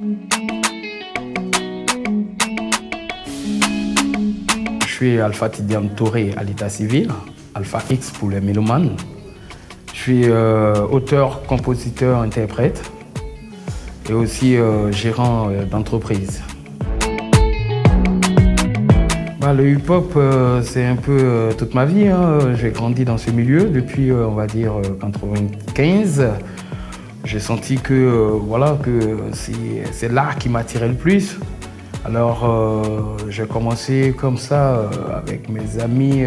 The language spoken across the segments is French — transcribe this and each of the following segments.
Je suis Alpha Tidiane Touré à l'état civil, Alpha X pour les mélomanes. Je suis auteur, compositeur, interprète et aussi gérant d'entreprise. Le hip-hop, c'est un peu toute ma vie, hein. J'ai grandi dans ce milieu depuis, on va dire, 95. J'ai senti que, que c'est l'art qui m'attirait le plus. Alors, j'ai commencé comme ça avec mes amis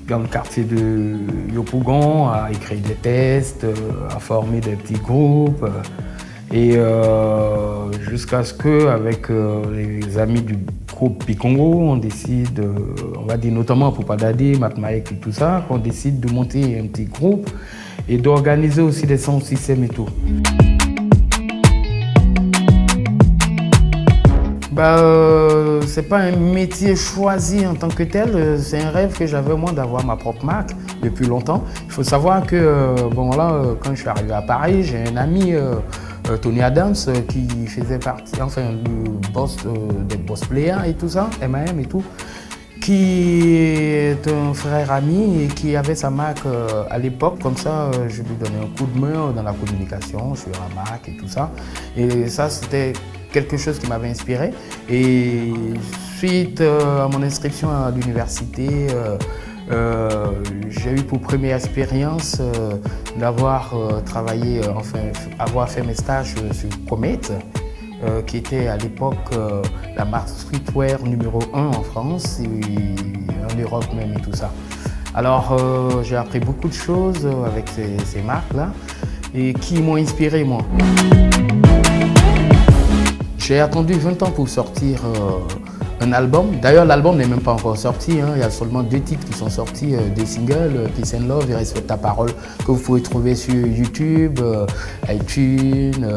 dans le quartier de Yopougon à écrire des textes, à former des petits groupes. Et jusqu'à ce qu'avec les amis du groupe Picongo, on décide, on va dire notamment pour Padadé, Matmaek et tout ça, qu'on décide de monter un petit groupe et d'organiser aussi des sound systems et tout. C'est pas un métier choisi en tant que tel, c'est un rêve que j'avais moi d'avoir ma propre marque depuis longtemps. Il faut savoir que quand je suis arrivé à Paris, j'ai un ami, Tony Adams, qui faisait partie, du boss des boss players et tout ça, MAM et tout, qui est un frère ami et qui avait sa marque à l'époque. Comme ça, je lui donnais un coup de main dans la communication sur la marque et tout ça. Et ça, c'était quelque chose qui m'avait inspiré. Et suite à mon inscription à l'université, j'ai eu pour première expérience d'avoir travaillé, avoir fait mes stages sur Comet, qui était à l'époque la marque streetwear numéro 1 en France et en Europe même et tout ça. Alors j'ai appris beaucoup de choses avec ces marques-là et qui m'ont inspiré moi. J'ai attendu 20 ans pour sortir un album. D'ailleurs, l'album n'est même pas encore sorti, hein. Il y a seulement 2 titres qui sont sortis, 2 singles, Peace and Love et Respecte ta parole, que vous pouvez trouver sur YouTube, iTunes,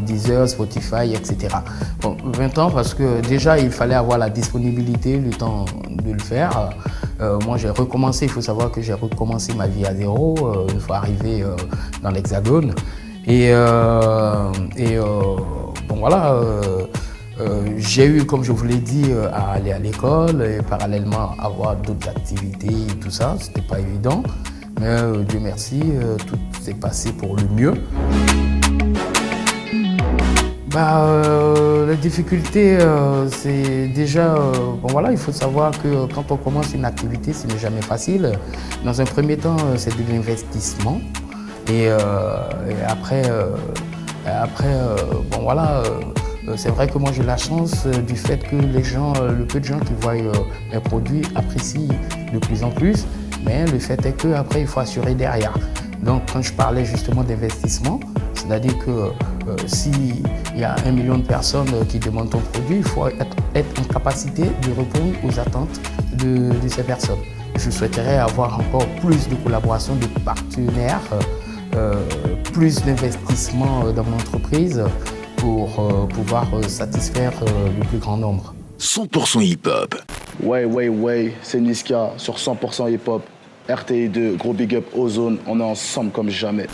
Deezer, Spotify, etc. Bon, 20 ans parce que déjà, il fallait avoir la disponibilité, le temps de le faire. Moi, j'ai recommencé, il faut savoir que j'ai recommencé ma vie à zéro, une fois arrivé dans l'Hexagone. J'ai eu, comme je vous l'ai dit, à aller à l'école et parallèlement avoir d'autres activités et tout ça. C'était pas évident, mais Dieu merci, tout s'est passé pour le mieux. Les difficultés, c'est déjà, il faut savoir que quand on commence une activité, ce n'est jamais facile. Dans un premier temps, c'est de l'investissement. Et après, c'est vrai que moi j'ai la chance du fait que les gens, le peu de gens qui voient mes produits apprécient de plus en plus, mais le fait est qu'après il faut assurer derrière. Donc quand je parlais justement d'investissement, c'est-à-dire que s'il y a 1 million de personnes qui demandent ton produit, il faut être en capacité de répondre aux attentes de ces personnes. Je souhaiterais avoir encore plus de collaboration, de partenaires, plus d'investissement dans mon entreprise pour pouvoir satisfaire le plus grand nombre. 100% hip-hop. Ouais, c'est Niska sur 100% hip-hop. RTI2, gros big up Ozone, on est ensemble comme jamais.